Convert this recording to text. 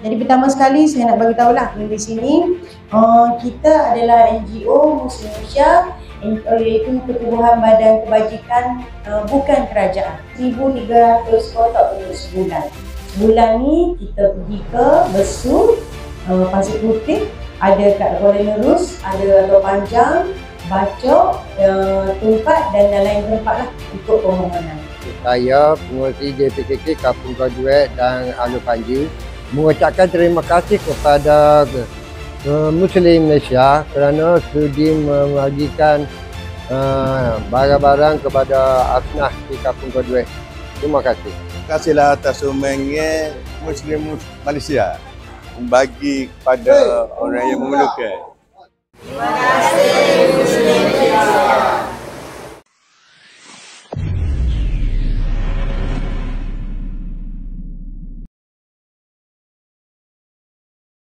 Jadi pertama sekali saya nak bagi tahulah di sini kita adalah NGO Muslim Malaysia, iaitu Pertubuhan Badan Kebajikan bukan kerajaan. 1,300 kotak untuk sebulan. Sebulan ni kita pergi ke Besut, Pasir Putih, ada kat Kuala Nerus, ada Atau Panjang, Bacok, Tumpat dan lain tempat lah ikut permohonan. Saya, pengurusi JPKK Kampung Graduate dan Alur Panji mengucapkan terima kasih kepada Muslim Malaysia kerana sudi membagikan barang-barang kepada Asnah di Kampung Graduate. Terima kasih. Terima kasihlah atas sumbangan Muslim Malaysia membagi kepada orang yang memerlukan. Terima kasih Muslim